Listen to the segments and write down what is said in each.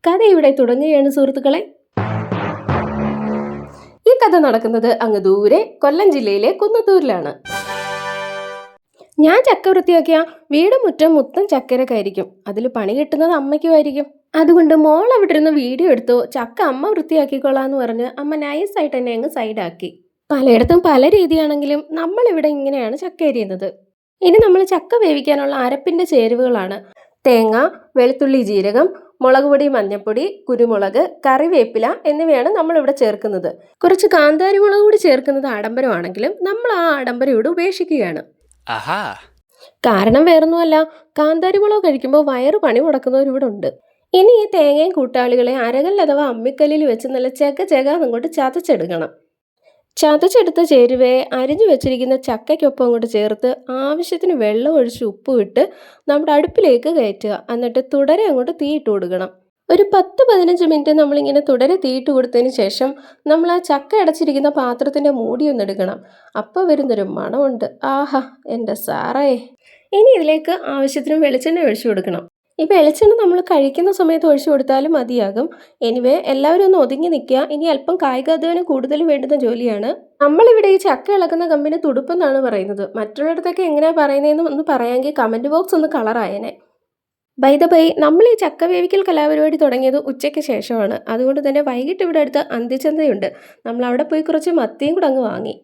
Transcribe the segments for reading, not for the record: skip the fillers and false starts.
കഥ ഇവിടെ തുടങ്ങുകയാണ് സുഹൃത്തുക്കളെ. ഈ കഥ നടക്കുന്നത് അങ്ങ് ദൂരെ കൊല്ലം ജില്ലയിലെ കുന്നത്തൂരിലാണ്. ഞാൻ ചക്ക വൃത്തിയാക്കിയ വീട് മുറ്റം മൊത്തം ചക്കരക്കായിരിക്കും. അതിൽ പണി കിട്ടുന്നത് അമ്മയ്ക്കുമായിരിക്കും. അതുകൊണ്ട് മോൾ അവിടെ ഇരുന്ന് വീഡിയോ എടുത്തോ, ചക്ക അമ്മ വൃത്തിയാക്കിക്കൊള്ളാന്ന് പറഞ്ഞ് അമ്മ നൈസായിട്ട് എന്നെ അങ്ങ് സൈഡാക്കി. പലയിടത്തും പല രീതിയാണെങ്കിലും നമ്മളിവിടെ ഇങ്ങനെയാണ് ചക്ക അരിയുന്നത്. ഇനി നമ്മൾ ചക്ക വേവിക്കാനുള്ള അരപ്പിന്റെ ചേരുവകളാണ് തേങ്ങ, വെളുത്തുള്ളി, ജീരകം, മുളക് പൊടി, മഞ്ഞൾപ്പൊടി, കുരുമുളക്, കറിവേപ്പില എന്നിവയാണ് നമ്മളിവിടെ ചേർക്കുന്നത്. കുറച്ച് കാന്താരി മുളക് കൂടി ചേർക്കുന്നത് ആഡംബരമാണെങ്കിലും നമ്മൾ ആ ആഡംബരം ഇവിടെ ഉപേക്ഷിക്കുകയാണ്. കാരണം വേറൊന്നുമല്ല, കാന്താരി മുളക് കഴിക്കുമ്പോൾ വയറ് പണി മുടക്കുന്നവരിവിടെ ഉണ്ട്. ഇനി ഈ തേങ്ങയും കൂട്ടാളികളെ അരകല്ല് അഥവാ അമ്മിക്കല്ലിൽ വെച്ച് നല്ല അങ്ങോട്ട് ചതച്ചെടുക്കണം. ചതച്ചെടുത്ത ചേരുവയെ അരിഞ്ഞു വെച്ചിരിക്കുന്ന ചക്കയ്ക്കൊപ്പം അങ്ങോട്ട് ചേർത്ത് ആവശ്യത്തിന് വെള്ളം ഒഴിച്ച് ഉപ്പും ഇട്ട് നമ്മുടെ അടുപ്പിലേക്ക് കയറ്റുക. എന്നിട്ട് തുടരെ അങ്ങോട്ട് തീയിട്ട് കൊടുക്കണം. ഒരു 10-15 മിനിറ്റ് നമ്മളിങ്ങനെ തുടരെ തീയിട്ട് കൊടുത്തതിന് ശേഷം നമ്മൾ ആ ചക്ക അടച്ചിരിക്കുന്ന പാത്രത്തിൻ്റെ മൂടി ഒന്നെടുക്കണം. അപ്പോൾ വരുന്നൊരു മണമുണ്ട്, ആഹാ എൻ്റെ സാറേ! ഇനി ഇതിലേക്ക് ആവശ്യത്തിന് വെളിച്ചെണ്ണ ഒഴിച്ചു കൊടുക്കണം. ഈ വെളിച്ചെണ്ണ നമ്മൾ കഴിക്കുന്ന സമയത്ത് ഒഴിച്ചു കൊടുത്താലും മതിയാകും. എനിവേ എല്ലാവരും ഒന്ന് ഒതുങ്ങി നിൽക്കുക. ഇനി അല്പം കായികാധ്വാനം കൂടുതൽ വേണ്ടുന്ന ജോലിയാണ്. നമ്മളിവിടെ ഈ ചക്ക ഇളക്കുന്ന കമ്പിന് തുടുപ്പെന്നാണ് പറയുന്നത്. മറ്റുള്ളിടത്തൊക്കെ എങ്ങനെയാണ് പറയുന്നതെന്ന് ഒന്ന് പറയാമെങ്കിൽ കമൻറ്റ് ബോക്സ് ഒന്ന് കളറായേനെ. ബൈ ദ ബൈ, നമ്മൾ ഈ ചക്ക വേവിക്കൽ കലാപരിപാടി തുടങ്ങിയത് ഉച്ചയ്ക്ക് ശേഷമാണ്. അതുകൊണ്ട് തന്നെ വൈകിട്ട് ഇവിടെ അടുത്ത് അന്തിച്ചന്തയുണ്ട്. നമ്മൾ അവിടെ പോയി കുറച്ച് മത്തിയും കൂടെ അങ്ങ് വാങ്ങി.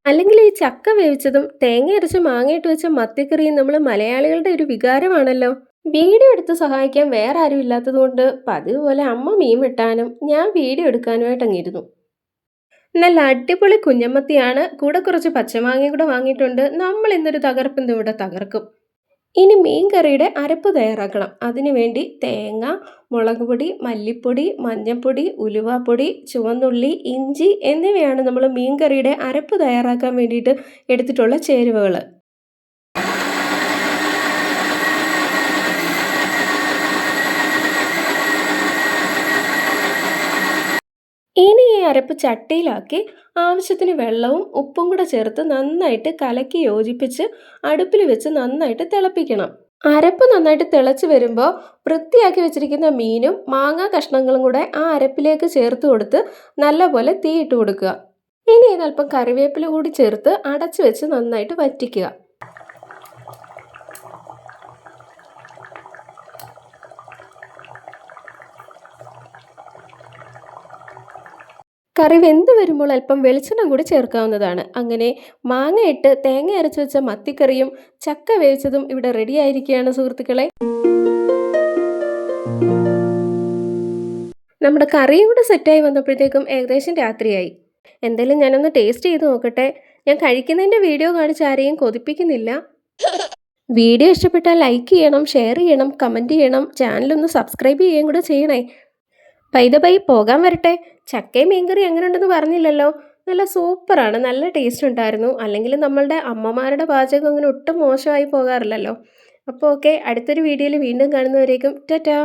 അല്ലെങ്കിൽ ഈ ചക്ക വേവിച്ചതും തേങ്ങ അരച്ച് മാങ്ങയിട്ട് വെച്ച മത്തിക്കറിയും നമ്മൾ മലയാളികളുടെ ഒരു വികാരമാണല്ലോ. വീഡിയോ എടുത്ത് സഹായിക്കാൻ വേറെ ആരും ഇല്ലാത്തത് കൊണ്ട് പതിവ് പോലെ അമ്മ മീൻ വെട്ടാനും ഞാൻ വീഡിയോ എടുക്കാനുമായിട്ട് അങ്ങിരുന്നു. നല്ല അടിപൊളി കുഞ്ഞമ്മത്തിയാണ്. കൂടെ കുറച്ച് പച്ചമാങ്ങയും കൂടെ വാങ്ങിയിട്ടുണ്ട്. നമ്മൾ ഇന്നൊരു തകർപ്പിന്ത് ഇവിടെ തകർക്കും. ഇനി മീൻ കറിയുടെ അരപ്പ് തയ്യാറാക്കണം. അതിനുവേണ്ടി തേങ്ങ, മുളക് പൊടി, മല്ലിപ്പൊടി, മഞ്ഞൾപ്പൊടി, ഉലുവാപ്പൊടി, ചുവന്നുള്ളി, ഇഞ്ചി എന്നിവയാണ് നമ്മൾ മീൻ കറിയുടെ അരപ്പ് തയ്യാറാക്കാൻ വേണ്ടിയിട്ട് എടുത്തിട്ടുള്ള ചേരുവകൾ. ഇനി ഈ അരപ്പ് ചട്ടിയിലാക്കി ആവശ്യത്തിന് വെള്ളവും ഉപ്പും കൂടെ ചേർത്ത് നന്നായിട്ട് കലക്കി യോജിപ്പിച്ച് അടുപ്പിൽ വെച്ച് നന്നായിട്ട് തിളപ്പിക്കണം. അരപ്പ് നന്നായിട്ട് തിളച്ച് വരുമ്പോൾ വൃത്തിയാക്കി വെച്ചിരിക്കുന്ന മീനും മാങ്ങാ കഷ്ണങ്ങളും കൂടെ ആ അരപ്പിലേക്ക് ചേർത്ത് കൊടുത്ത് നല്ലപോലെ തീയിട്ട് കൊടുക്കുക. ഇനി ഇതല്പം കറിവേപ്പില കൂടി ചേർത്ത് അടച്ചു വെച്ച് നന്നായിട്ട് വറ്റിക്കുക. കറി വെന്ത് വരുമ്പോൾ അല്പം വെളിച്ചെണ്ണ കൂടി ചേർക്കാവുന്നതാണ്. അങ്ങനെ മാങ്ങയിട്ട് തേങ്ങ അരച്ച് വെച്ച മത്തിക്കറിയും ചക്ക വേവിച്ചതും ഇവിടെ റെഡി ആയിരിക്കുകയാണ് സുഹൃത്തുക്കളെ. നമ്മുടെ കറിയും കൂടെ സെറ്റായി വന്നപ്പോഴത്തേക്കും ഏകദേശം രാത്രിയായി. എന്തായാലും ഞാനൊന്ന് ടേസ്റ്റ് ചെയ്ത് നോക്കട്ടെ. ഞാൻ കഴിക്കുന്നതിൻ്റെ വീഡിയോ കാണിച്ച് ആരെയും കൊതിപ്പിക്കുന്നില്ല. വീഡിയോ ഇഷ്ടപ്പെട്ടാൽ ലൈക്ക് ചെയ്യണം, ഷെയർ ചെയ്യണം, കമൻറ്റ് ചെയ്യണം, ചാനലൊന്ന് സബ്സ്ക്രൈബ് ചെയ്യുകയും കൂടെ ചെയ്യണേ. ബൈ ദ ബൈ, പോകാൻ വരട്ടെ. ചക്കയും മീൻകറി എങ്ങനെ ഉണ്ടെന്ന് പറഞ്ഞില്ലല്ലോ. നല്ല സൂപ്പറാണ്, നല്ല ടേസ്റ്റ് ഉണ്ടായിരുന്നു. അല്ലെങ്കിൽ നമ്മളുടെ അമ്മമാരുടെ പാചകം അങ്ങനെ ഒട്ടും മോശമായി പോകാറില്ലല്ലോ. അപ്പോൾ ഓക്കെ, അടുത്തൊരു വീഡിയോയിൽ വീണ്ടും കാണുന്നവരേക്കും ടാറ്റാ.